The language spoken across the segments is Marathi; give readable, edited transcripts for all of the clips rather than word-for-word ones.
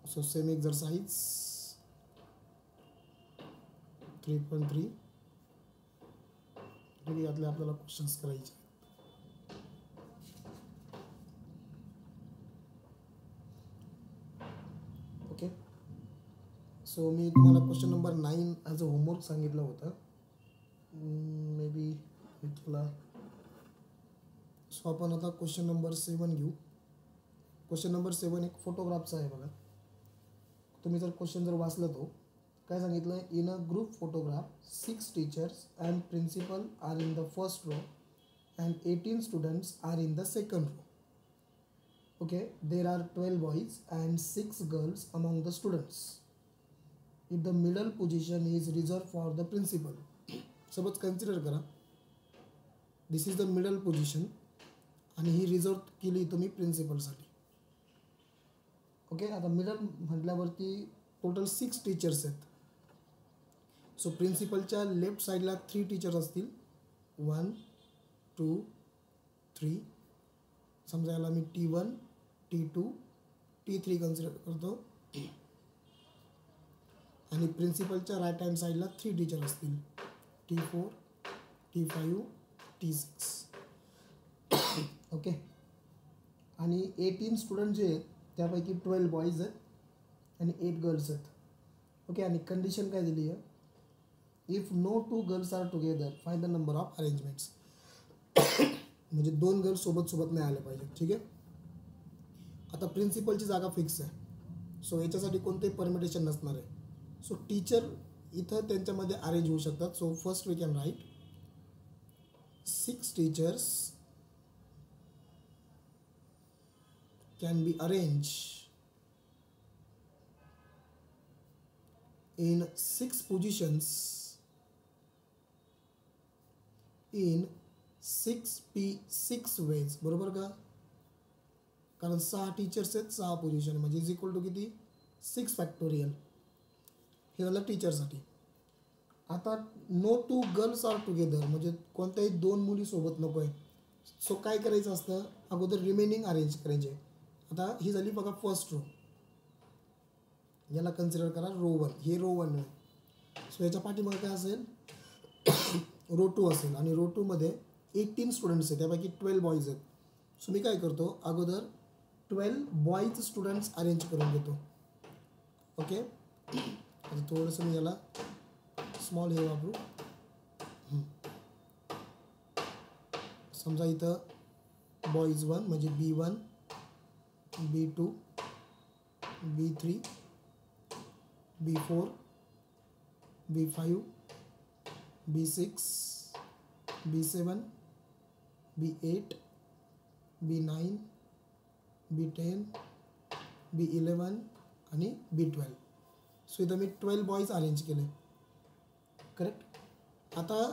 सो सेम एक्सरसाइज 3.3 ठीक आहे, यातले आपल्याला क्वेश्चन्स करायचे. ओके, सो मी तुम्हाला question number 9 as a homework सांगितलं होतं. मे बी मी तुला. सो आपण आता क्वेश्चन नंबर 7 घेऊ. क्वेश्चन नंबर 7 एक फोटोग्राफचा आहे बघा. तुम्ही जर क्वेश्चन जर वाचलं तो काय सांगितलं आहे, in a group photograph 6 teachers and principal are in the first row and 18 students are in the second row. Okay, there are 12 boys and 6 girls among the students. If the middle position is reserved for the principal. Suppose consider करा this is the middle position आणि ही रिझर्व केली तुम्ही प्रिन्सिपलसाठी. ओके, आता मिडल म्हटल्यावरती टोटल 6 टीचर्स आहेत. सो प्रिन्सिपलच्या लेफ्ट साईडला 3 टीचर्स असतील. 1 2 3. समजा याला मी T1 T2 T3 कन्सिडर करतो. आणि प्रिन्सिपलच्या राईट हँड साईडला 3 टीचर असतील. T4 T5 T6. ओके, आणि 18 स्टुडंट जे आहेत त्यापैकी 12 बॉईज आहेत आणि 8 गर्ल्स आहेत. ओके, आणि कंडिशन काय दिली आहे, if no 2 girls are together find the number of arrangements. म्हणजे 2 गर्ल्स सोबत नाही आले पाहिजे. ठीक आहे, आता प्रिन्सिपलची जागा फिक्स आहे. सो याच्यासाठी कोणतेही परमिटेशन नसणार आहे. सो टीचर इथं त्यांच्यामध्ये अरेंज होऊ शकतात. So first we can write 6 teachers can be arranged in 6 positions in 6 ways. बरोबर का, कारण 6 टीचर्स आहेत 6 पोझिशन म्हणजे इज इक्वल टू किती 6 फॅक्टोरियल. हे झालं टीचरसाठी. आता नो 2 गर्ल्स आर टुगेदर म्हणजे कोणत्याही 2 मुली सोबत नको आहे. सो काय करायचं असतं, अगोदर रिमेनिंग अरेंज करायचे. आता ही झाली बघा फर्स्ट रो, याला कन्सिडर करा रो 1. हे रो 1 आहे. सो याच्या पाठीमागे काय असेल रो 2 असेल आणि रो 2 मध्ये 18 स्टुडंट्स आहेत, त्यापैकी 12 बॉईज आहेत. सो मी काय करतो, अगोदर 12 बॉईज स्टुडंट्स अरेंज करून घेतो. ओके, आता थोडंसं मी याला स्मॉल हे वापरू. समजा इथं बॉईज 1 म्हणजे B1 B2 B3 B4 B5 B6 B7 B8 B9 B10 B11 आणि B12. सो इथं मी 12 बॉईज अरेंज केले. करेक्ट. आता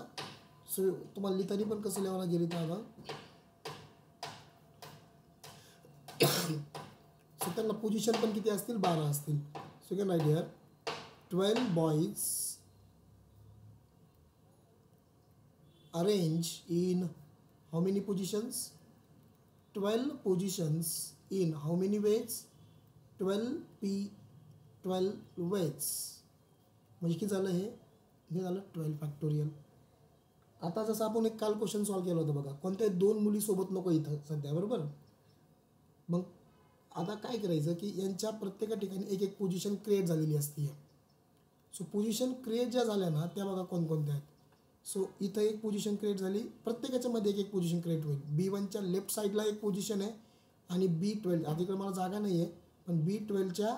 सो तुम्हाला लिहिताना पण कसं लिहावं लागेल इथं आता सो त्यांना पोझिशन पण किती असतील 12 असतील. So can write here 12 boys arrange in how many positions 12 positions in how many ways 12 ways. म्हणजे किती झालं हे झालं 12 फॅक्टोरियल. आता जसं आपण एक काल क्वेश्चन सॉल्व्ह केलं होतं बघा, कोणत्याही 2 मुलीसोबत नको इथं सध्या. बरोबर. मग आता काय करायचं की यांच्या प्रत्येक ठिकाणी एक एक पोझिशन क्रिएट झालेली असते. सो पोझिशन क्रिएट ज्या झाल्या ना त्या बघा कोणकोणत्या आहेत. सो इथं एक पोझिशन क्रिएट झाली, प्रत्येकाच्या मध्ये एक पोझिशन क्रिएट होईल. B1च्या लेफ्ट साईडला एक पोझिशन आहे आणि B12 आता इकडे मला जागा नाही आहे पण B12च्या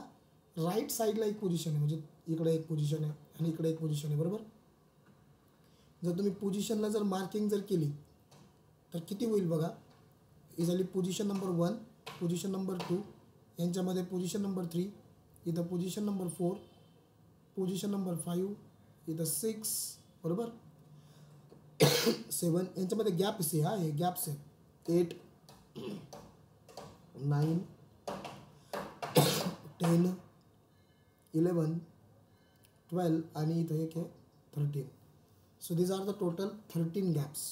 राईट साईडला एक पोझिशन आहे. म्हणजे इकडे एक पोझिशन आहे आणि इकडे एक पोझिशन आहे. बरोबर. जर तुम्ही पोझिशनला जर मार्किंग जर केली तर किती होईल बघा. ही झाली पोझिशन नंबर 1 पोझिशन नंबर 2 यांच्यामध्ये पोझिशन नंबर 3 इथं पोझिशन नंबर 4 पोझिशन नंबर 5 इथं 6 बरोबर 7 यांच्यामध्ये गॅप्स आहे. हे गॅप्स आहेत 8 9 10 11 12 आणि इथं एक आहे 13. So these are the total 13 gaps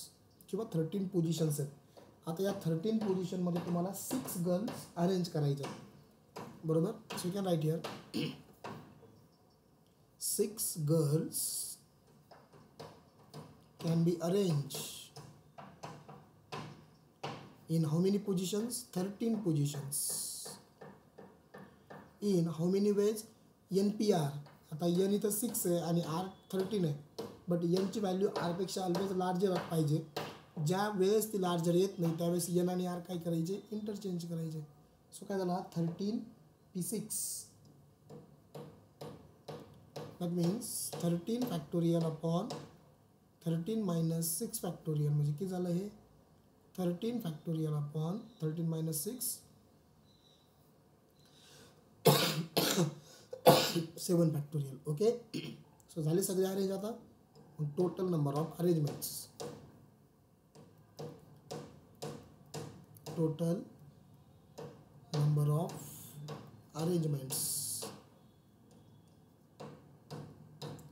किंवा 13 पोझिशन्स आहेत. आता या 13 पोझिशनमध्ये तुम्हाला 6 गर्ल्स अरेंज करायच्या. बरोबर. So you can write here 6 girls can be arranged in how many positions? 13 positions. In how many ways? NPR. आता n इथं 6 आहे आणि r 13 आहे, बट n ची व्हॅल्यू r पेक्षा ऑलवेज लार्जर पाहिजे. ज्या वेळेस ती लार्जर येत नाही त्यावेळेस n आणि r काय करायचे? इंटरचेंज करायचे. सो काय झाला? 13p6. That means 13 factorial upon 13 minus 6 factorial म्हणजे किती झालं हे? 13 factorial upon 13 minus 6 7 factorial. Okay. So झाले सगळे अरेंज. आता total number of arrangements, total number of arrangements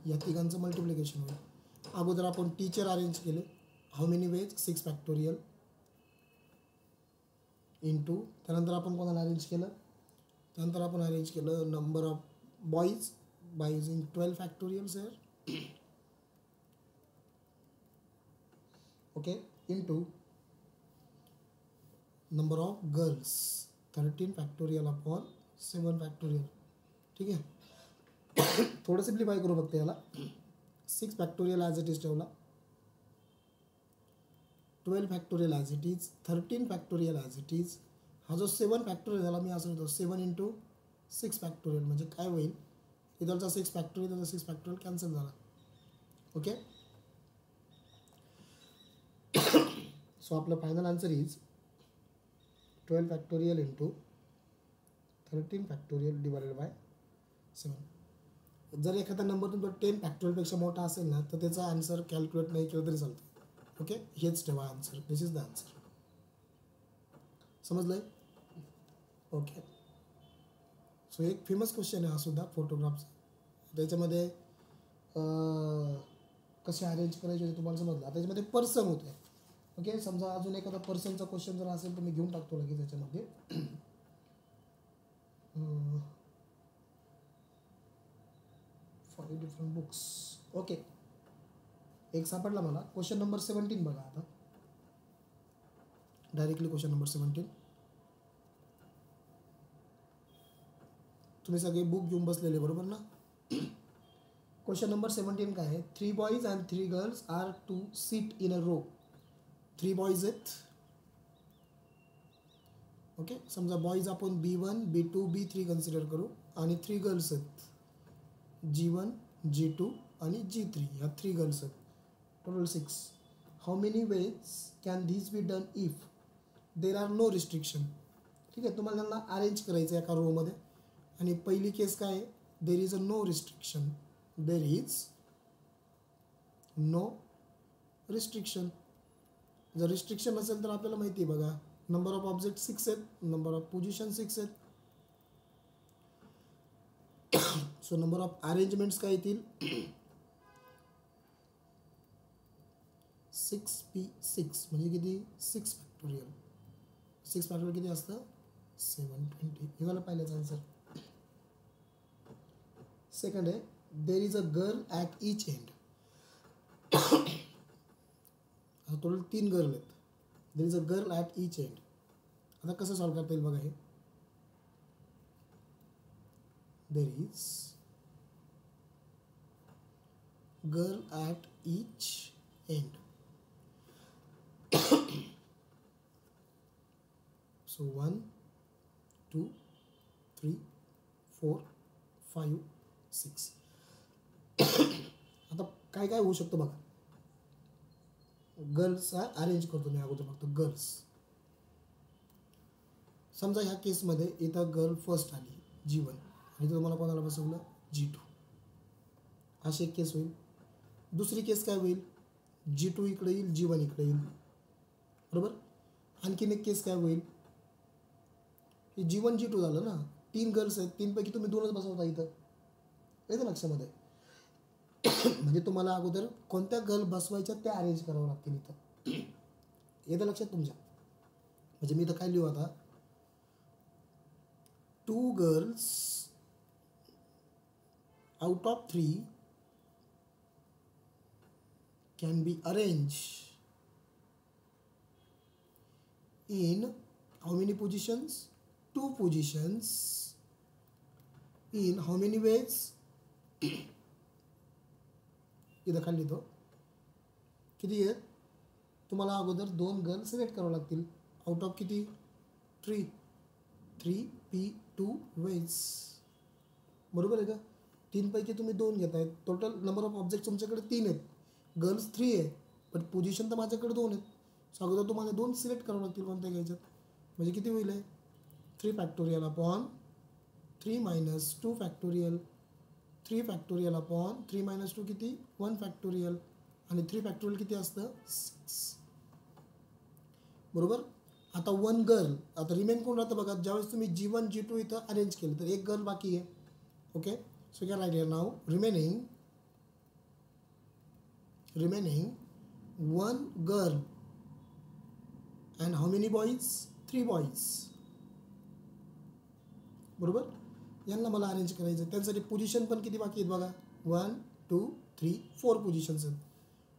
या तिघांचं मल्टिप्लिकेशन होईल. अगोदर आपण टीचर अरेंज केले. How many veg? 6 factorial into, त्यानंतर आपण कोणाला अरेंज केलं? त्यानंतर आपण अरेंज केलं number of boys by using 12 factorial sir. Okay. Into number of girls 13 factorial upon 7 factorial. ठीक आहे. थोडं सिम्प्लिफाय करू फक्त याला. 6 फॅक्टोरियल ॲज इट इज ठेवला, 12 factorial as it is, 13 factorial as it is. हा जो 7 फॅक्टोरियल झाला मी असं होतो 7 इंटू 6 फॅक्टोरियल म्हणजे काय होईल? इथलचा 6 फॅक्टोरियल इथलचा 6 फॅक्टोरियल कॅन्सल झाला. ओके. सो आपलं final answer is 12 factorial into 13 factorial divided by 7. जर एखादा नंबर तुमचा 10 फॅक्टोरियलपेक्षा मोठा असेल ना तर त्याचा आन्सर कॅल्क्युलेट नाही केलं तरी चालतं. ओके. हेच ठेवा answer. This is the answer. समजलं? ओके. सो एक फेमस क्वेश्चन आहे हा सुद्धा फोटोग्राफचा. त्याच्यामध्ये कसे अरेंज करायचे होते तुम्हाला समजलं. त्याच्यामध्ये पर्सन होते. ओके. समजा अजून एखादा पर्सनचा क्वेश्चन जर असेल तर मी घेऊन टाकतो लगेच त्याच्यामध्ये. For different books. ओके. एक सापडला मला. क्वेश्चन नंबर 17 बघा आता. Directly question number 17. तुम्ही सगळे बुक घेऊन बसलेले बरोबर ना? क्वेश्चन नंबर 17 काय आहे? 3 boys and 3 girls are to sit in a row. 3 boys आहेत. ओके. समजा बॉईज आपण B1, B2, B3 कन्सिडर करू आणि 3 गर्ल्स आहेत. G1, G2 आणि G3 ह्या 3 गर्ल्स आहेत. Total 6. How many ways can this be done if there are no restriction. ठीक आहे. तुम्हाला त्यांना अरेंज करायचं एका रोमध्ये आणि पहिली केस काय आहे? There is a no restriction. There is no restriction. जर रिस्ट्रिक्शन असेल तर आपल्याला माहिती आहे बघा, नंबर ऑफ ऑब्जेक्ट 6 आहेत, नंबर ऑफ पोझिशन 6 आहेत. सो नंबर ऑफ अरेंजमेंट्स काय येतील? 6p6 म्हणजे किती? 6 फॅक्टोरियल. 6 फॅक्टोरियल किती असतं? 720. हे झालं पहिल्याचं आन्सर. सेकंड आहे there is a girl at each end. Total 3 girl आहेत. There is a girl at each end. आता कसं सॉल्व करता येईल बघा हे. There is girl at each end. So 1, 2, 3, 4, 5, 6. आता काय काय होऊ शकतं बघा. गर्ल्सचा अरेंज करतो मी अगोदर फक्त गर्ल्स. समजा ह्या केसमध्ये इथं गर्ल फर्स्ट आली G1 आणि तुम्हाला कोणाला बसवलं? G2. अशी एक केस होईल. दुसरी केस काय होईल? G2 इकडे येईल, G1 इकडे येईल. बरोबर. आणखीन एक केस काय होईल? हे G1 G2 झालं ना. 3 गर्ल्स आहेत, 3 पैकी तुम्ही 2च बसवता इथं. येतं लक्षामध्ये. म्हणजे तुम्हाला अगोदर कोणत्या गर्ल बसवायच्या त्या अरेंज करावं लागतील इथं. येतं लक्षात तुमच्या? म्हणजे मी इथं काय लिहू आता? 2 girls out of 3 can be arranged in how many positions? 2 positions. In how many ways? इथं खाली तो किती आहेत? तुम्हाला अगोदर 2 गर्ल सिलेक्ट करावं लागतील. आउट ऑफ किती? 3p2 veg. बरोबर आहे का? 3 पैकी तुम्ही 2 घेताय. टोटल नंबर ऑफ ऑब्जेक्ट तुमच्याकडे 3 आहेत. गर्ल्स 3 आहे, पण पोझिशन तर माझ्याकडे 2 आहेत. सो अगोदर तुम्हाला 2 सिलेक्ट करावं लागतील कोणत्या घ्यायच्यात. म्हणजे किती होईल आहे? 3 factorial upon 3 minus 2 factorial. 3 factorial upon 3 minus 2 किती? 1 फॅक्टोरियल. आणि 3 फॅक्टोरियल किती असतं? 6. बरोबर. आता 1 गर्ल, आता रिमेन कोण राहतं बघा. ज्यावेळेस तुम्ही G1 G2 इथं अरेंज केलं तर 1 गर्ल बाकी आहे. Okay, so can write here now remaining 1 girl and how many boys? 3 boys. बरोबर. यांना मला अरेंज करायचं. त्यांसाठी पोझिशन पण किती बाकी आहेत बघा. 1 2 3 4 पोझिशन्स आहेत.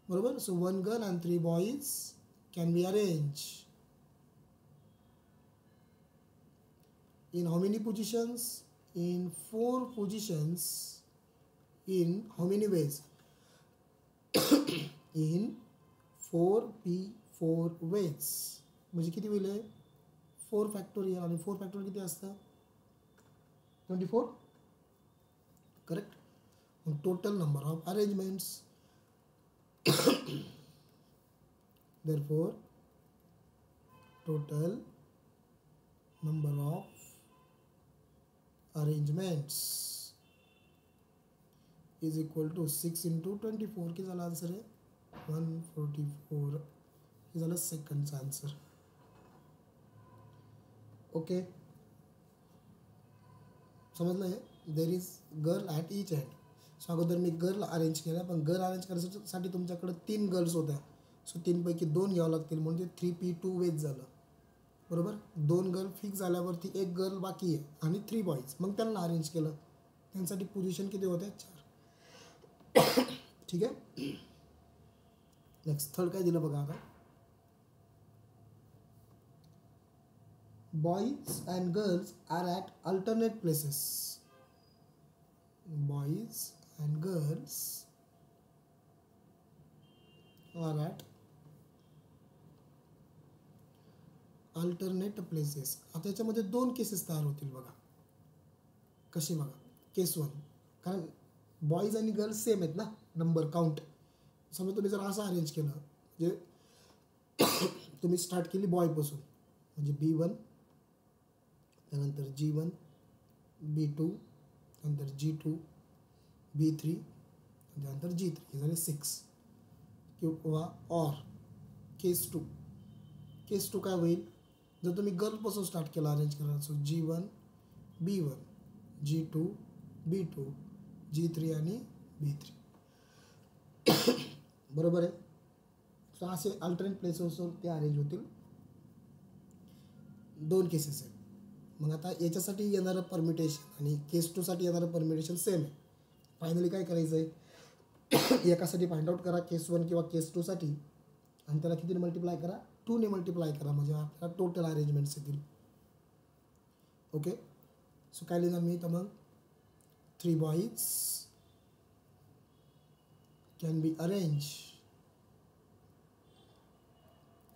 बरोबर. So 1 girl and 3 boys can be arrange in how many positions? In 4 positions. In how many ways? In 4p4 ways. म्हणजे किती होईल? 4 फॅक्टोरियल. आणि 4 फॅक्टोरियल किती असतं? 24. Correct. Total number of arrangements. therefore total number of arrangements is equal to 6 into 24. की झाला आन्सर आहे 144. हे झालं सेकंडचा आन्सर. ओके, समजलं आहे. There is girl at each end. So अगोदर मी गर्ल अरेंज केलं, पण गर्ल अरेंज करण्यासाठी तुमच्याकडे 3 गर्ल्स होत्या. सो 3 पैकी 2 घ्यावं लागतील, म्हणजे 3p2 वेज झालं. बरोबर. 2 गर्ल फिक्स झाल्यावरती 1 गर्ल बाकी आहे आणि 3 बॉईज. मग त्यांना अरेंज केलं. त्यांसाठी पोझिशन किती होत्या? 4. ठीक आहे. नेक्स्ट थर्ड काय दिलं बघा आता. Boys and girls are at alternate places. Boys and girls are at alternate places. आता याच्यामध्ये 2 केसेस तयार होतील बघा. कशी बघा. केस 1, कारण बॉईज आणि गर्ल्स सेम आहेत ना नंबर काउंट. समजा तुम्ही जर असं अरेंज केलं, म्हणजे तुम्ही स्टार्ट केली बॉयपासून, म्हणजे B1, त्यानंतर G1, B2, त्यानंतर G2, B3, त्यानंतर G3. हे झाले 6. किंवा ऑर केस 2. केस 2 काय होईल? जर तुम्ही गर्लपासून स्टार्ट केला अरेंज करायला, so G1 B1, G2 B2, G3 आणि B3. बरोबर आहे. सो असे अल्टरनेट प्लेसेसवर ते अरेंज होतील. 2 केसेस आहेत. मग आता याच्यासाठी येणारं परमिटेशन आणि केस 2 साठी येणारं परमिटेशन सेम आहे. फायनली काय करायचं आहे? एकासाठी फाइंड आउट करा केस 1 किंवा केस 2 साठी, आणि त्याला कितीने मल्टिप्लाय करा? 2 ने मल्टिप्लाय करा. म्हणजे आपल्याला टोटल अरेंजमेंट्स येतील. ओके, सो काय लिहिणार मी तर मग 3 boys can be arrange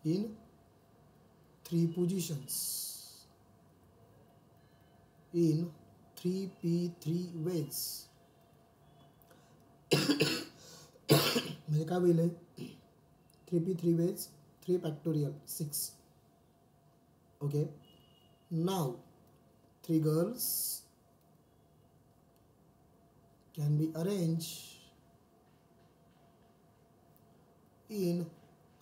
in 3 positions in 3p3 ways. म्हणजे काय होईल? 3p3 ways, 3 factorial 6. Okay, now 3 girls can be arranged in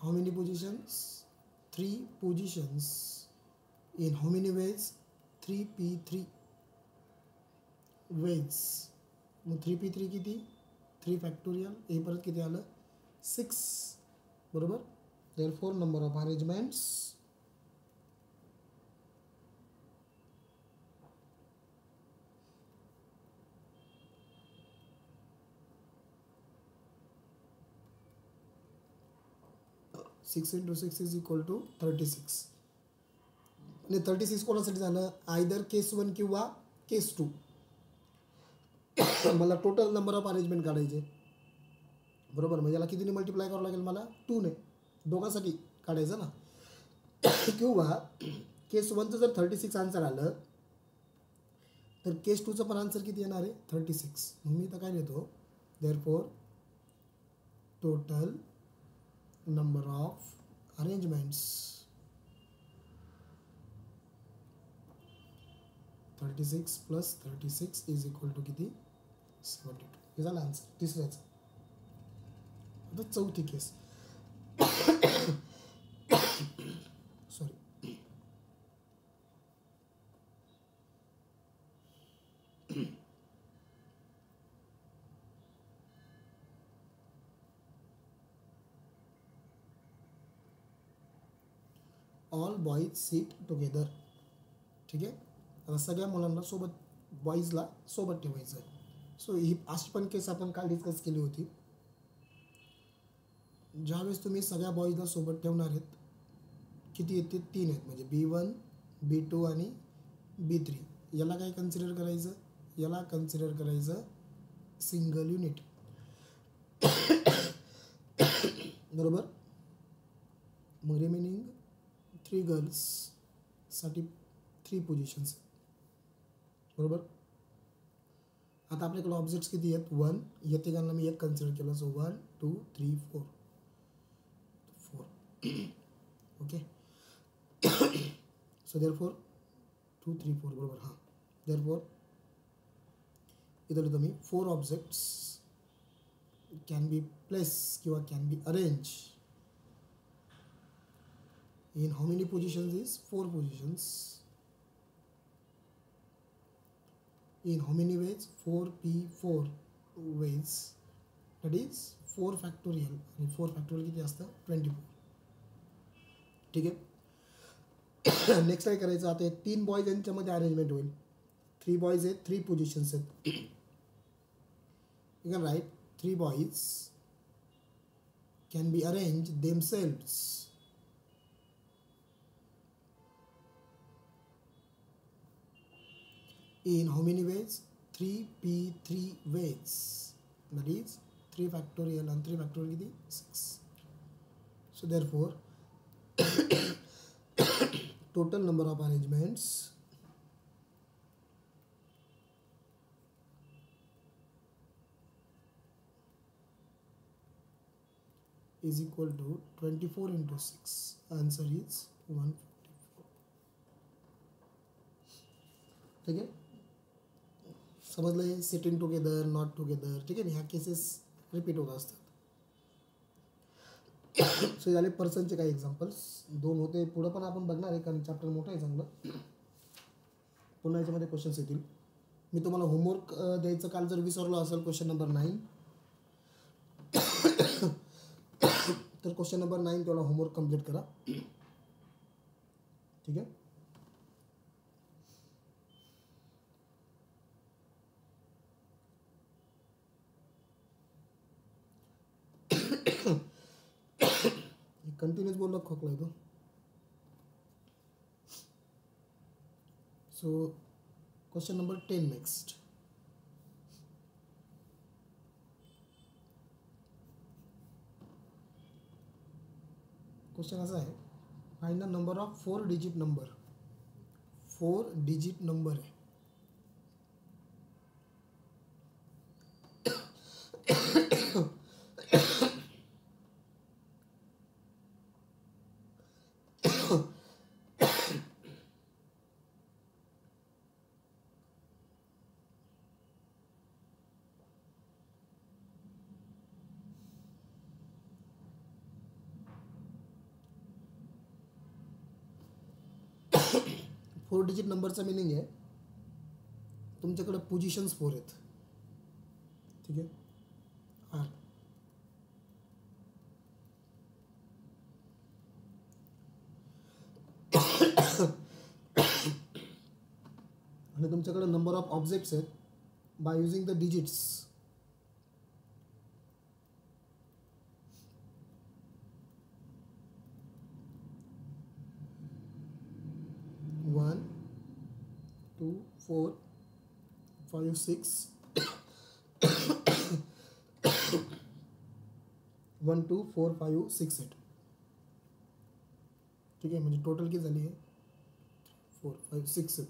how many positions? 3 positions. In how many ways? 3p3 ways. मग 3p3 किती? 3 फॅक्टोरियल. हे परत किती आलं? 6. बरोबर. therefore number of arrangements 6 × 6 is equal to 36. आणि 36 कोणासाठी झालं? आयदर केस 1 किंवा केस 2. मला टोटल नंबर ऑफ अरेंजमेंट काढायचे, बरोबर. म्हणजे याला कितीने मल्टिप्लाय करावं लागेल? मला 2ने. दोघांसाठी काढायचं ना. किंवा केस 1चं जर 36 आन्सर आलं तर केस 2चं पण आन्सर किती येणार आहे? 36. मग मी तर काय लिहितो? Therefore total number of arrangements 36 + 36 is equal to किती? 72. हे झालं आन्सर तिसऱ्याचं. आता चौथी case. Sorry. All boys sit together. ठीक आहे. आता सगळ्या मुलांना सोबत, बॉईजला सोबत ठेवायचं आहे. सो ही अशी पण केस आपण काल डिस्कस केली होती. ज्यावेळेस तुम्ही सगळ्या बॉईजला सोबत ठेवणार आहेत, किती येते? 3 आहेत. म्हणजे B1, B2 आणि B3. याला काय कन्सिडर करायचं? याला कन्सिडर करायचं सिंगल युनिट, बरोबर. मग रिमेनिंग 3 गर्ल्ससाठी 3 पोझिशन्स, बरोबर. आता आपल्याकडे ऑब्जेक्ट्स किती आहेत? 1. या तिघांना मी 1 कन्सिडर केलं. सो 1, 2, 3, 4. ओके. सो देअरफॉर 2, 3, 4, बरोबर. हां, देअरफॉर इथं लिहितो मी 4 ऑब्जेक्ट्स कॅन बी प्लेस किंवा can be arrange in how many positions? Is 4 positions. In how many ways? 4p4 ways. That is 4 factorial. आणि 4 factorial किती असतं? 24. ठीक आहे. नेक्स्ट काय करायचं? आता 3 बॉईज यांच्यामध्ये अरेंजमेंट होईल. 3 बॉईज आहेत, 3 पोझिशन्स आहेत. You can write 3 boys can be arrange themselves in how many ways? 3p3 ways. That is 3 factorial and 3 factorial किती? 6. So therefore total number of arrangements is equal to 24 × 6. Answer is 154. ठीक आहे. समजलं? Sitting together, not together. ठीक आहे ना. ह्या केसेस रिपीट होत असतात. सो झाले पर्सनचे काही एक्झाम्पल्स. 2 होते. पुढं पण आपण बघणार आहे कारण चॅप्टर मोठं आहे चांगलं. पुन्हा याच्यामध्ये क्वेश्चन्स येतील. मी तुम्हाला होमवर्क द्यायचं काल जर विसरलो असेल, क्वेश्चन नंबर 9. तर क्वेश्चन नंबर 9 तेवढा होमवर्क कम्प्लीट करा. ठीक आहे. कंटिन्यूस बोललो, खोकला येतो. So question number 10 next. Question असा आहे, find the number of 4 digit number. 4 digit number आहे. फोर डिजिट नंबरचा मिनिंग आहे तुमच्याकडे पोझिशन्स 4 आहेत. ठीक आहे. आर आणि तुमच्याकडे नंबर ऑफ ऑब्जेक्ट्स आहेत बाय युजिंग द डिजिट्स. 4 5 6 1 2 4 5 6 8. ठीक आहे, म्हणजे टोटल किती झाली आहे 4 5 6.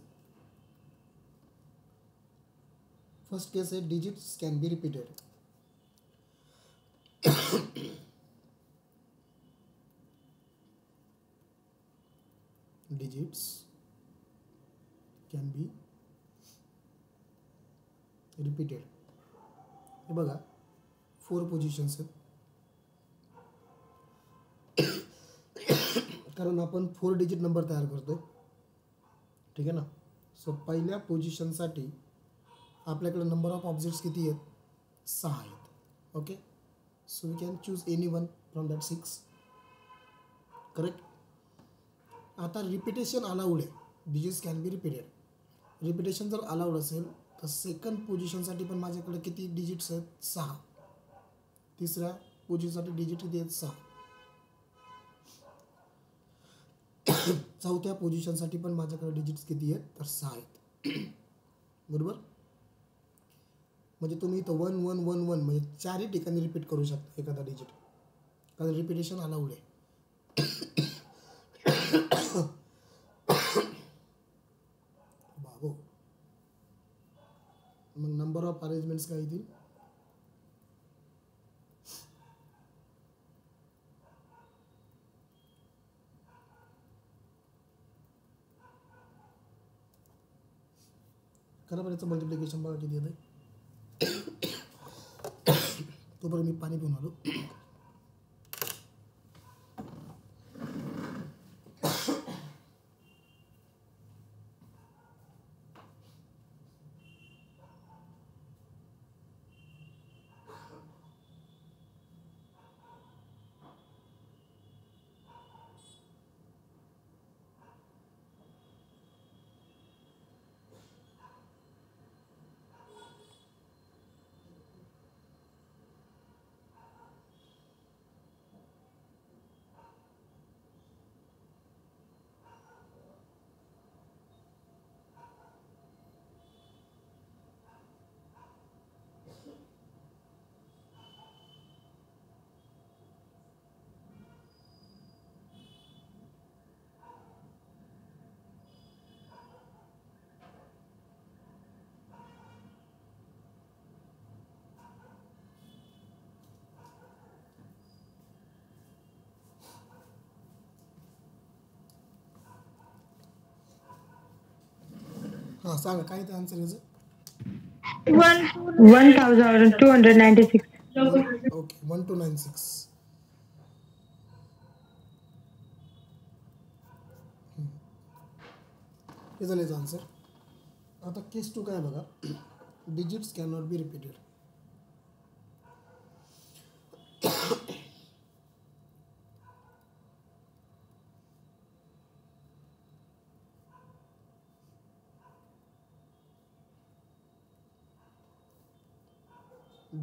फर्स्ट केस आहे digits can be repeated. Digits can be repeated. हे बघा 4 पोझिशन्स आहेत, कारण आपण 4 डिजिट नंबर तयार करतोय. ठीक आहे ना. सो पहिल्या पोझिशनसाठी आपल्याकडे नंबर ऑफ ऑब्जेक्ट्स किती आहेत 6 आहेत. Okay, so we can choose any one from that 6. Correct. आता रिपिटेशन अलाउड आहे, digits can be repeated. Repetition जर अलाउड असेल तर सेकंड पोझिशनसाठी पण माझ्याकडे किती डिजिट्स आहेत 6. तिसऱ्या पोझिशनसाठी डिजिट किती आहेत 6. चौथ्या पोझिशनसाठी पण माझ्याकडे डिजिट्स किती आहेत तर 6 आहेत. बरोबर. म्हणजे तुम्ही इथं 1 1 1 1 म्हणजे 4ही ठिकाणी रिपीट करू शकता एखादा डिजिट, कारण रिपिटेशन अलाउड आहे. बाबो, मग नंबर ऑफ अरेंजमेंट्स काय येतील करा बरं. याचं मल्टिप्लिकेशन बघा किती येतं. तोपर्यंत मी पाणी पिऊन आलो. हां सांगा काय ते आन्सर याचं. 1296. ओके 1296. हे झालं याचं आन्सर. आता केस 2 काय बघा. Digits can not be repeated.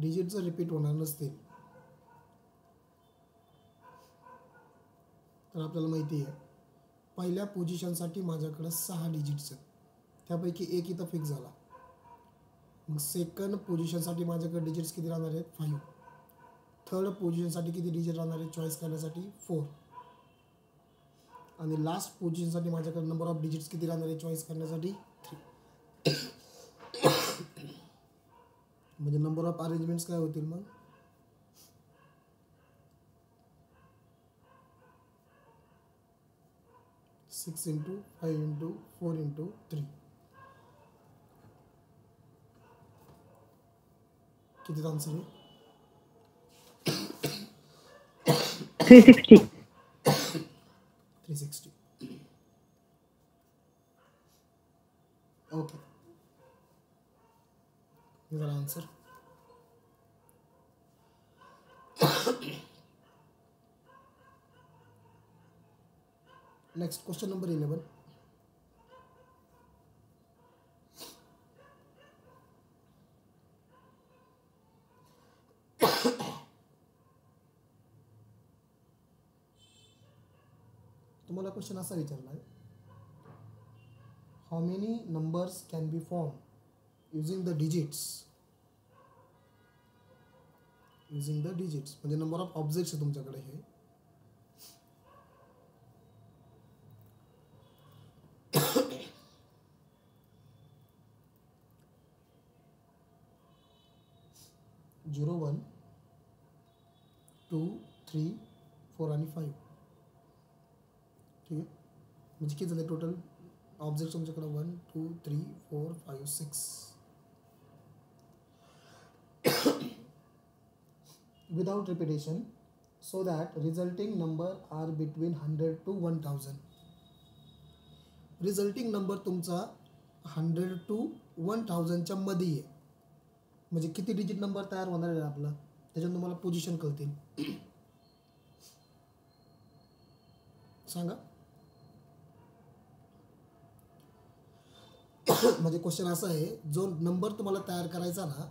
Digit जर रिपीट होणार नसतील तर आपल्याला माहिती आहे पहिल्या पोझिशनसाठी माझ्याकडे 6 डिजिट्स आहेत, त्यापैकी एक इथं फिक्स झाला. मग सेकंड पोझिशनसाठी माझ्याकडे डिजिट्स किती राहणार आहेत 5. थर्ड पोझिशनसाठी किती डिजिट राहणार आहे चॉईस करण्यासाठी 4. आणि लास्ट पोझिशनसाठी माझ्याकडे नंबर ऑफ डिजिट्स किती राहणार आहे चॉईस करण्यासाठी 3. म्हणजे नंबर ऑफ अरेंजमेंट्स काय होतील मग 6 × 5 × 4 × 3. किती आन्सर आहे 360. 360. ओके, हे झालं आन्सर. Next question number 11. तुम्हाला क्वेश्चन असा विचारला आहे, how many numbers can be form using the digits. Using the digits म्हणजे नंबर ऑफ ऑब्जेक्ट्स आहे तुमच्याकडे हे. झिरो 1 2 3 4 आणि 5. ठीक आहे, म्हणजे किती झाले टोटल ऑब्जेक्ट तुमच्याकडे 1 2 3 4 5 6. Without repetition so that resulting number are between 100 to 1000. Resulting number तुमचा 100 to 1000च्या मध्ये आहे. म्हणजे किती डिजिट नंबर तयार होणार आहे आपला, त्याच्यात तुम्हाला पोझिशन कळतील. सांगा. म्हणजे क्वेश्चन असा आहे, जो नंबर तुम्हाला तयार करायचा ना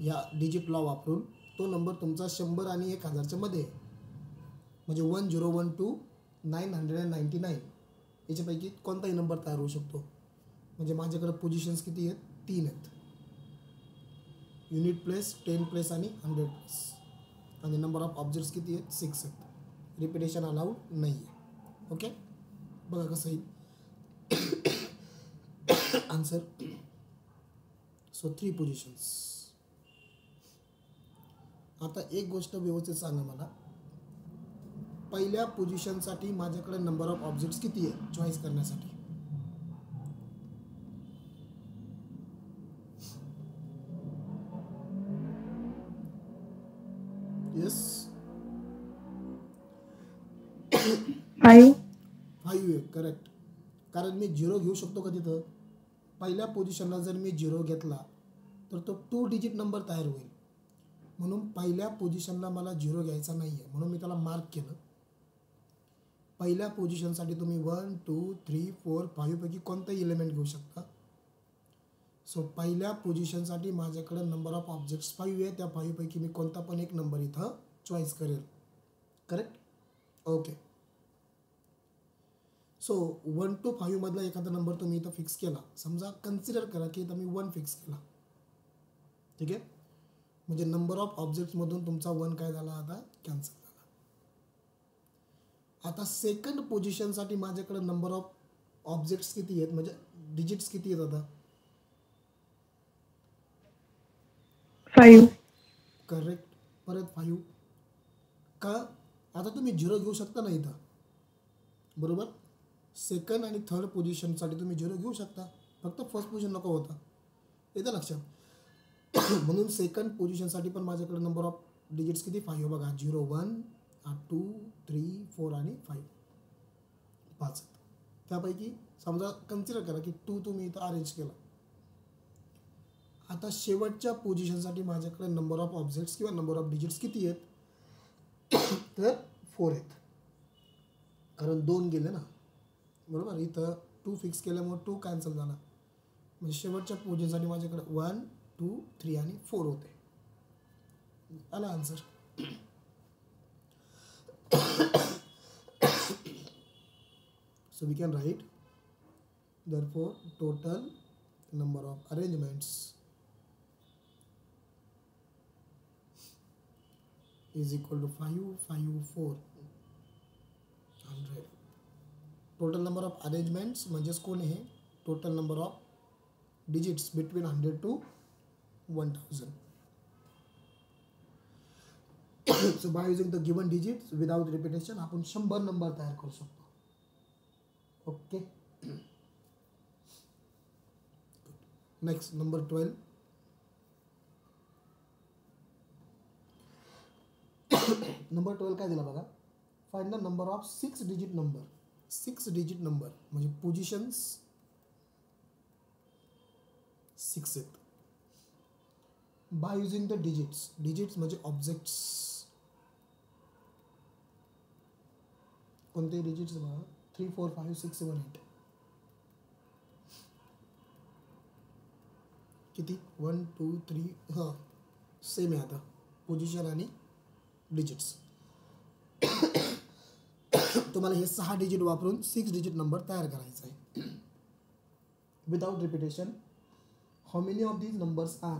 या डिजिट लॉ वापरून, तो नंबर तुमचा 100 आणि 1000च्या मध्ये आहे. म्हणजे 1012 to 999 याच्यापैकी कोणताही नंबर तयार होऊ शकतो. म्हणजे माझ्याकडे पोझिशन्स किती आहेत, 3 आहेत. युनिट प्लेस, 10 प्लेस आणि 100 प्लेस. आणि नंबर ऑफ ऑब्जेक्ट्स किती आहेत, 6 आहेत. रिपिटेशन अलाउड नाही आहे. ओके, बघा कसं येईल आन्सर. So 3 positions. आता एक गोष्ट व्यवस्थित सांगा मला, पहिल्या पोझिशनसाठी माझ्याकडे नंबर ऑफ ऑब्जेक्ट्स किती आहे चॉईस करण्यासाठी. येस 5. 5 आहे. करेक्ट. कारण मी 0 घेऊ शकतो का तिथं. पहिल्या पोझिशनला जर मी 0 घेतला तर तो 2 डिजिट नंबर तयार होईल. म्हणून पहिल्या पोझिशनला मला 0 घ्यायचा नाही आहे, म्हणून मी त्याला मार्क केलं. पहिल्या पोझिशनसाठी तुम्ही 1 2 3 4 5 पैकी कोणताही एलिमेंट घेऊ शकता. सो पहिल्या पोझिशनसाठी माझ्याकडे नंबर ऑफ ऑब्जेक्ट्स 5 आहे. त्या 5 पैकी मी कोणता पण एक नंबर इथं चॉईस करेल. करेक्ट. ओके. सो 1 to 5 मधला एखादा नंबर तुम्ही इथं फिक्स केला. समजा कन्सिडर करा की इथं मी 1 फिक्स केला. ठीक आहे, म्हणजे नंबर ऑफ ऑब्जेक्ट्समधून तुमचा 1 काय झाला, आता कॅन्सल झाला. आता सेकंड पोझिशनसाठी माझ्याकडे नंबर ऑफ ऑब्जेक्ट्स किती आहेत, म्हणजे डिजिट्स किती आहेत आता. 5. करेक्ट. परत 5 का. आता तुम्ही 0 घेऊ शकता ना इथं, बरोबर. सेकंड आणि थर्ड पोझिशनसाठी तुम्ही 0 घेऊ शकता, फक्त फर्स्ट पोझिशन नको होता. येतं लक्षात. म्हणून सेकंड पोझिशनसाठी पण माझ्याकडे नंबर ऑफ डिजिट्स किती 5 बघा. 0 1 2 3 4 आणि 5 5. त्यापैकी समजा कन्सिडर करा की 2 तुम्ही इथं अरेंज केला. आता शेवटच्या पोझिशनसाठी माझ्याकडे नंबर ऑफ ऑब्जेक्ट्स किंवा नंबर ऑफ डिजिट्स किती आहेत, तर 4 आहेत. कारण 2 गेले ना, बरोबर. इथं 2 फिक्स केल्यामुळे 2 कॅन्सल झाला. म्हणजे शेवटच्या पोझिशनसाठी माझ्याकडे 1 2 3 आणि 4 होते. आला answer. So we can write therefore total number of arrangements is equal to 5 5 4 100. Total number of arrangements म्हणजेच कोण आहे, total number of digits between 100 to 1000. So by using the given digits without repetition आपण 100 नंबर तयार करू शकतो. ओके. Next number 12. नंबर 12 काय दिला बघा. Find the number of 6 digit number. 6 digit number म्हणजे पोझिशन्स 6 आहेत. By using the digits. Digits म्हणजे ऑब्जेक्ट्स. कोणते डिजिट्स बघा. 3 4 5 6 7 8. किती 1 2 3 हां सेम आहे. आता पोझिशन आणि डिजिट्स. तुम्हाला हे 6 डिजिट वापरून 6 डिजिट नंबर तयार करायचा आहे. Without repetition how many of these numbers are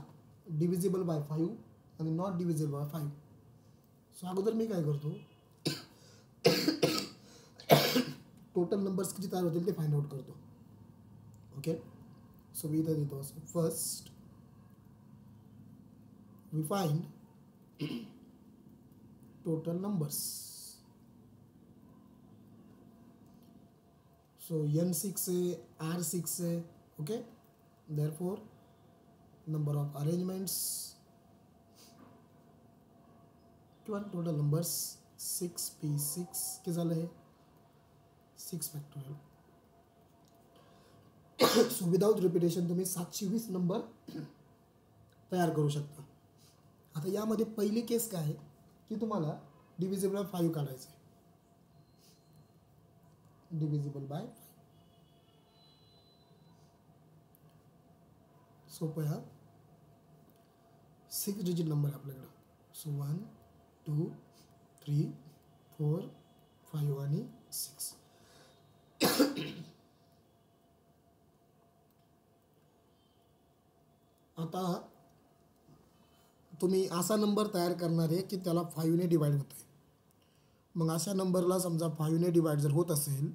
divisible by 5 आणि नॉट डिव्हिजिबल बाय 5. सो अगोदर मी काय करतो, टोटल नंबर्स किती तयार होतील ते फाइंड आउट करतो. ओके, सो मी इथं देतो असं. First we find total numbers. So n6 है, r6 है. Okay, therefore number of arrangements total numbers 6p6 के झालं आहे 6 factorial. So without repetition तुम्ही 720 नंबर तयार करू शकता. आता यामध्ये पहिली केस काय आहे की तुम्हाला डिव्हिजिबल बाय 5 काढायचं आहे. डिव्हिजिबल बाय 5 सोपं आहे. 6 डिजिट नंबर आहे आपल्याकडं. सो 1 2 3 4 5 आणि 6. आता तुम्ही असा नंबर तयार करणार आहे की त्याला 5 ने डिवाइड होत आहे. मग अशा नंबरला समजा 5 ने डिवाइड जर होत असेल,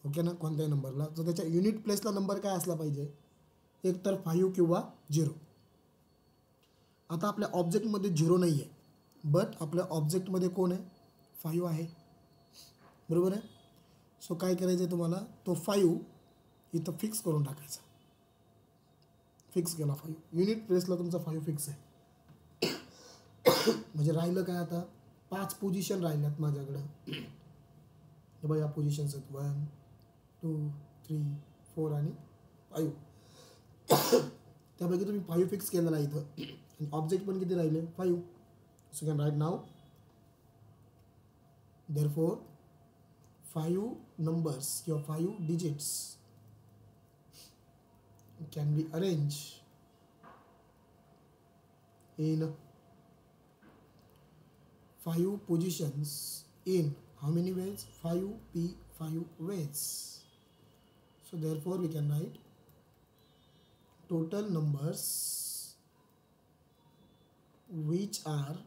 ओके ना, कोणत्याही नंबरला, तर त्याच्या युनिट प्लेसला नंबर काय असला पाहिजे, एक तर 5 किंवा 0. आता आपल्या ऑब्जेक्टमध्ये 0 नाही आहे, बट आपल्या ऑब्जेक्टमध्ये कोण आहे, 5 आहे, बरोबर आहे. सो काय करायचं आहे तुम्हाला, तो 5 इथं फिक्स करून टाकायचा. फिक्स केला 5, युनिट प्लेसला तुमचा 5 फिक्स आहे. म्हणजे राहिलं काय, आता 5 पोझिशन राहिल्यात माझ्याकडं. हे बघा, या पोझिशन्स आहेत 1 2 3 4 आणि 5. त्यापैकी तुम्ही 5 फिक्स केलेला आहे इथं, आणि ऑब्जेक्ट पण किती राहिले, 5. So can right now therefore 5 numbers किंवा 5 digits can be arranged in 5 positions in how many ways, 5 ways. So therefore we can write total numbers which are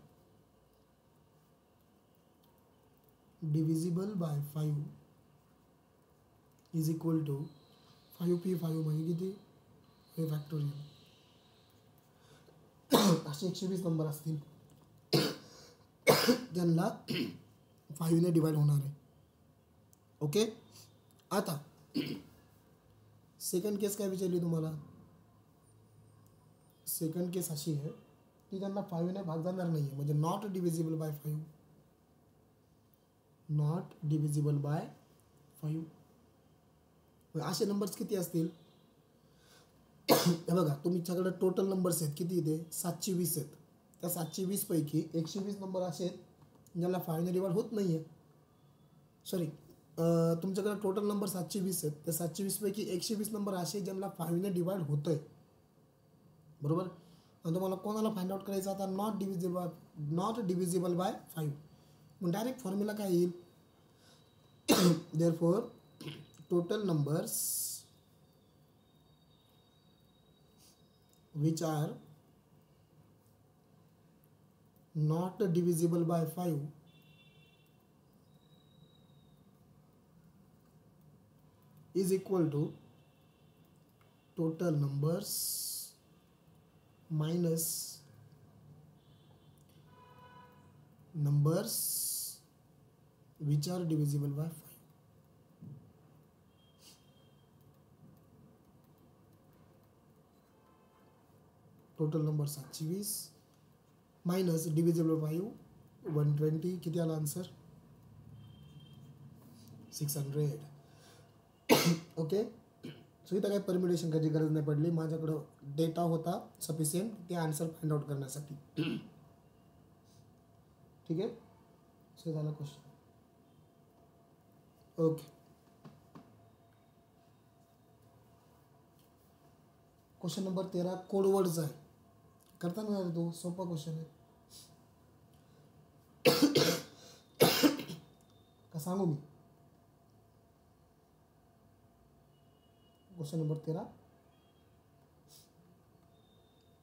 divisible by 5 is equal to 5p5 म्हणजे किती, हे फॅक्टोरियल. असे 120 नंबर असतील ज्यांना 5 ने डिवाइड होणार आहे. ओके, आता सेकंड केस काय विचारली तुम्हाला. सेकंड केस अशी आहे की त्यांना 5 ने भाग जाणार नाही आहे, म्हणजे not divisible by 5. Not divisible by 5. असे नंबर्स किती असतील, हे बघा, तुमच्याकडे टोटल नंबर्स आहेत किती, इथे 720 आहेत. त्या 720 पैकी 120 नंबर असे आहेत ज्याला 5 ने डिवाइड होत नाही आहे. सॉरी, तुमच्याकडे टोटल नंबर 720 आहेत. त्या 720 पैकी 120 नंबर असे ज्यांना 5 ने डिवाइड होतं आहे, बरोबर. आणि तुम्हाला कोणाला फाइंड आउट करायचं, आता नॉट डिव्हिजिबल बाय 5. मग डायरेक्ट फॉर्म्युला काय येईल, therefore total numbers which are not divisible by 5 is equal to total numbers minus numbers which are divisible by 5. Total number 720 minus divisible by 120, किती आला आन्सर, 600. ओके, सो इथं काही परमिटेशन करायची गरज नाही पडली, माझ्याकडं डेटा होता सफिशियंट ते आन्सर फाइंड आउट करण्यासाठी. ठीक आहे, सो झाला क्वेश्चन. ओके, क्वेश्चन नंबर 13 कोडवर्डचा आहे. करता ना तो, सोपा क्वेश्चन आहे का, सांगू मी. Question number 13.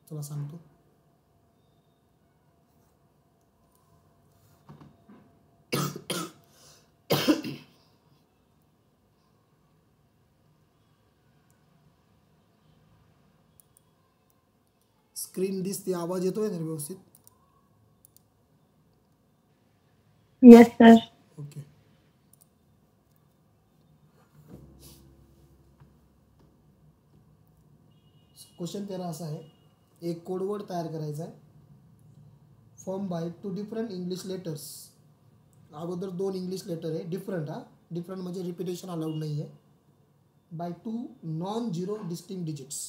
चला सांगतो. स्क्रीन दिसते, आवाज येतोय ना व्यवस्थित? Yes, sir. ओके. क्वेश्चन 13 असा आहे, एक कोडवर्ड तयार करायचा आहे. Form by 2 different English letters. अगोदर 2 इंग्लिश लेटर आहे, डिफरंट. डिफरंट म्हणजे रिपिटेशन अलाउड नाही आहे. By 2 non zero distinct digits.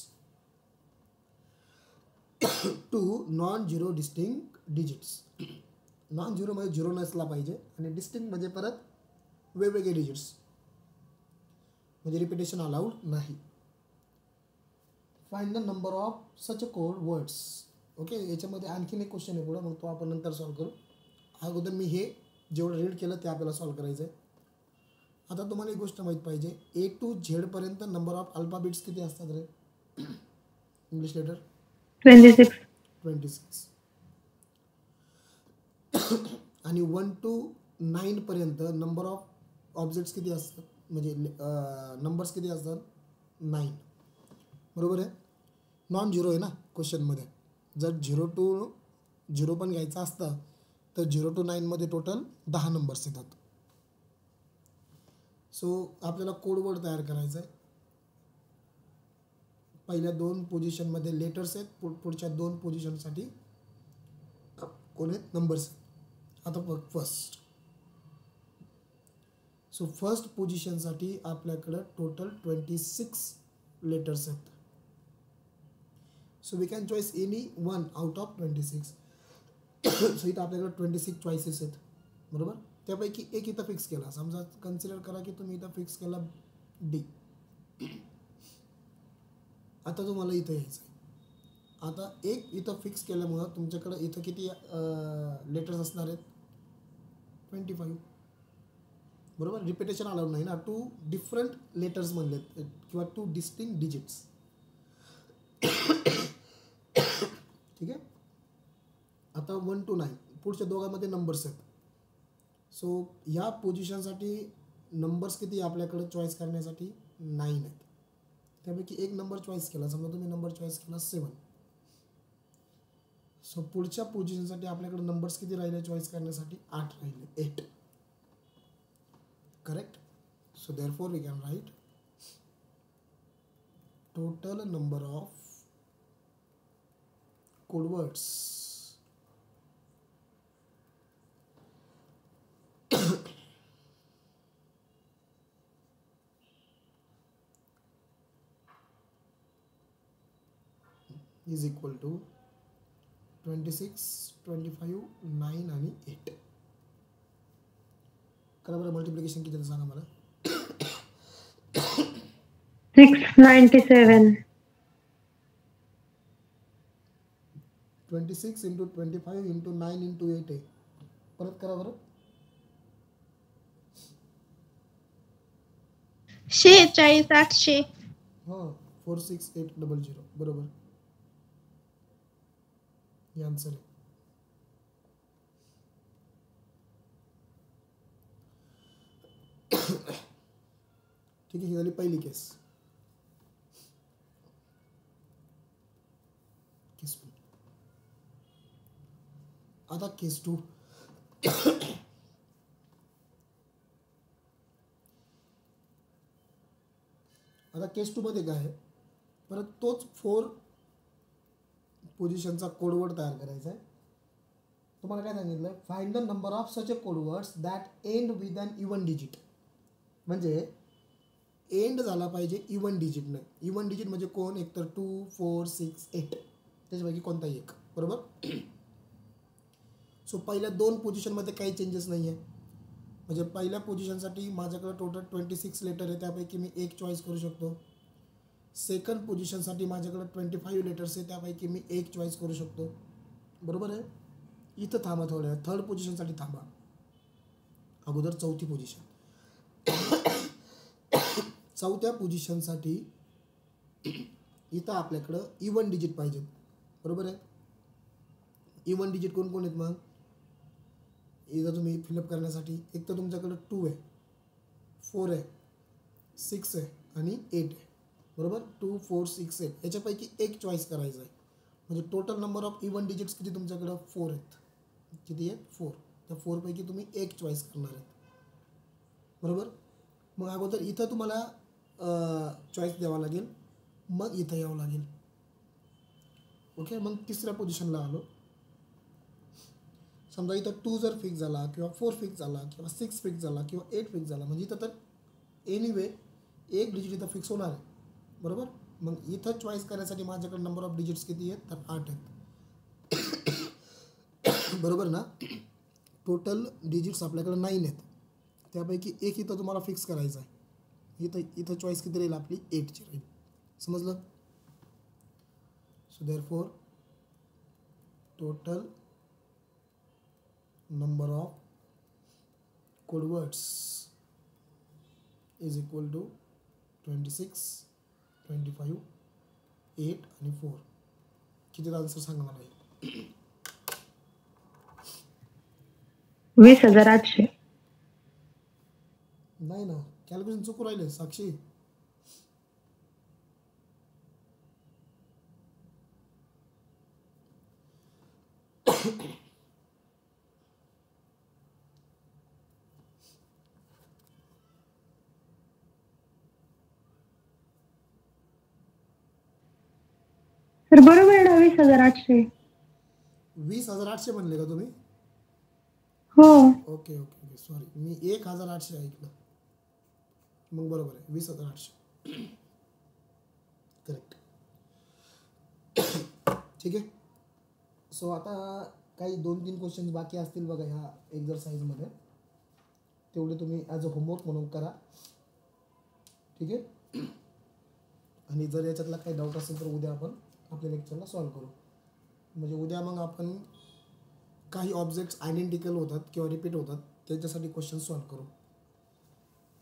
2 non zero distinct digits. Non zero म्हणजे झिरो नसला पाहिजे, आणि डिस्टिंक्ट म्हणजे परत वेगवेगळे डिजिट्स, म्हणजे रिपिटेशन अलाउड नाही. Find the number of such code words. Okay, याच्यामध्ये आणखीन एक क्वेश्चन आहे पुढं, मग तो आपण नंतर सॉल्व करू. अगोदर मी हे जेवढं रीड केलं ते आपल्याला सॉल्व करायचं आहे. आता तुम्हाला एक गोष्ट माहीत पाहिजे, A to Z पर्यंत नंबर ऑफ अल्फाबेट्स किती असतात रे इंग्लिश लेटर? 26. 26. आणि 1 to 9 पर्यंत नंबर ऑफ ऑब्जेक्ट्स किती असतात, म्हणजे नंबर्स किती असतात? 9. बरोबर आहे. नॉन झिरो आहे ना क्वेश्चनमध्ये. जर 0 to 0 पण घ्यायचं असतं तर 0 to 9 मध्ये टोटल 10 नंबर्स येतात. सो आपल्याला कोडवर्ड तयार करायचा आहे. पहिल्या 2 पोझिशनमध्ये लेटर्स आहेत, पुढच्या 2 पोझिशनसाठी कोण आहेत? नंबर्स. आता बघ फर्स्ट. सो फर्स्ट पोझिशनसाठी आपल्याकडं टोटल 26 लेटर्स आहेत. So we can choice any one out of 26. So इथं आपल्याकडे 26 चॉईसेस आहेत, बरोबर. त्यापैकी एक इथं फिक्स केला. समजा कन्सिडर करा की तुम्ही इथं फिक्स केला डी. आता तुम्हाला इथं यायचं आहे. आता एक इथं फिक्स केल्यामुळं तुमच्याकडं इथं किती लेटर्स असणार आहेत? 25. बरोबर. रिपिटेशन अलाउड नाही ना. 2 डिफरंट लेटर्स म्हणलेत किंवा 2 डिस्टिंक्ट डिजिट्स. ठीक आहे. आता 1 to 9 पुढच्या दोघांमध्ये नंबर्स आहेत. सो ह्या पोझिशनसाठी नंबर्स किती आपल्याकडे चॉईस करण्यासाठी? 9 आहेत. त्यापैकी एक नंबर चॉईस केला. समजा तुम्ही नंबर चॉईस केला 7. सो पुढच्या पोझिशनसाठी आपल्याकडे नंबर्स किती राहिले चॉईस करण्यासाठी? 8 राहिले. 8. Correct. So therefore we can write total number of code words is equal to 26, 25, 9 आणि 8. करा बरं मल्टिप्लिकेशन किती सांगा मला. 697. 26 into 25 into 9 into 8 आहे. परत करा बरं. 46, 800. हां, 46800. बरोबर. हे आन्सर आहे. ठीक आहे. ही झाली पहिली केस. केस 1. आता केस 2. आता केस 2 मध्ये काय आहे? परत तोच 4 पोझिशनचा कोडवर्ड तयार करायचा आहे. तुम्हाला काय सांगितलं? Find the number of such a codewords that end with an even digit. म्हणजे एंड झाला पाहिजे इवन डिजिटनं. इवन डिजिट म्हणजे कोण? एकतर 2, 4, 6, 8 त्याच्यापैकी कोणताही एक. बरोबर. सो पहिल्या 2 पोझिशनमध्ये काही चेंजेस नाही आहे. म्हणजे पहिल्या पोझिशनसाठी माझ्याकडे टोटल 26 लेटर आहे, त्यापैकी मी एक चॉईस करू शकतो. सेकंड पोझिशनसाठी माझ्याकडे 25 लेटर्स आहे, त्यापैकी मी एक चॉईस करू शकतो. बरोबर आहे. इथं थांबा थोड्या. थर्ड पोझिशनसाठी थांबा. अगोदर चौथी पोझिशन. चौथ्या पोझिशनसाठी इथं आपल्याकडं इवन डिजिट पाहिजेत, बरोबर आहे. इवन डिजिट कोण कोण आहेत मग? इथं तुम्ही फिलअप करण्यासाठी एक तर तुमच्याकडं 2 आहे, 4 आहे, 6 आहे आणि 8 आहे, बरोबर. 2 4 6 8 याच्यापैकी एक चॉईस करायचं आहे. म्हणजे total number of even digits किती तुमच्याकडं? 4 आहेत. किती आहेत? 4. त्या 4 पैकी तुम्ही एक चॉईस करणार आहेत, बरोबर. मग अगोदर इथं तुम्हाला चॉईस द्यावा लागेल, मग इथं यावं लागेल. ओके. मग तिसऱ्या पोझिशनला आलो. समजा इथं 2 जर फिक्स झाला किंवा 4 फिक्स झाला किंवा 6 फिक्स झाला किंवा 8 फिक्स झाला, म्हणजे इथं तर एनिवे एक डिजिट इथं फिक्स होणार आहे, बरोबर. मग इथं चॉईस करण्यासाठी माझ्याकडे नंबर ऑफ डिजिट्स किती आहेत? तर 8 आहेत. बरोबर ना. टोटल डिजिट्स आपल्याकडे 9 आहेत. त्यापैकी एक इथं तुम्हाला फिक्स करायचं आहे. इथं चॉईस किती राहील आपली? 8ची राहील. समजलं. So therefore total number of code words is equal to 26, 25, 8 आणि 4. किती आन्सर सांगा मला? 20,800. नाही ना, कॅल्क्युलेशन चुकू राहिले साक्षी. तर बरोबर आहे ना 20,800. 20,800 म्हणले का तुम्ही? हो. ओके ओके ओके, सॉरी, मी 1,800 ऐकलं. मग बरोबर आहे, 20,800. करेक्ट. ठीक आहे. सो आता काही 2-3 क्वेश्चन्स बाकी असतील बघा ह्या एक्झरसाइजमध्ये. तेवढे तुम्ही ॲज अ होमवर्क म्हणून करा, ठीक आहे. आणि जर याच्यातला काही डाऊट असेल तर उद्या आपण आपल्या लेक्चरला सॉल्व करू. म्हणजे उद्या मग आपण काही ऑब्जेक्ट्स आयडेंटिकल होतात किंवा रिपीट होतात त्याच्यासाठी क्वेश्चन सॉल्व करू,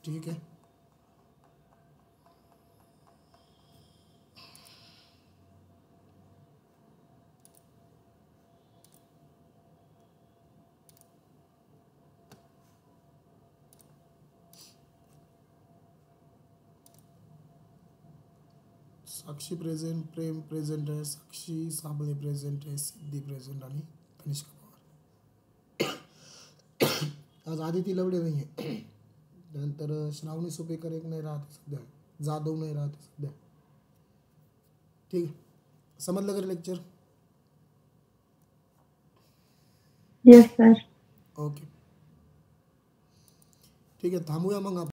ठीक आहे. साक्षी प्रेझेंट, प्रेम प्रेझेंट आहे, साक्षी साबळे प्रेझेंट आहे, सिद्धी प्रेझेंट आणि तनिष्का पवार. आज आदिती लवडे नाही आहे. त्यानंतर श्रावणी सुपेकर एक नाही राहते सध्या, जाधव नाही राहते सध्या. ठीक आहे. समजलं का लेक्चर? Yes sir. ओके, ठीक आहे. थांबूया मग आपण.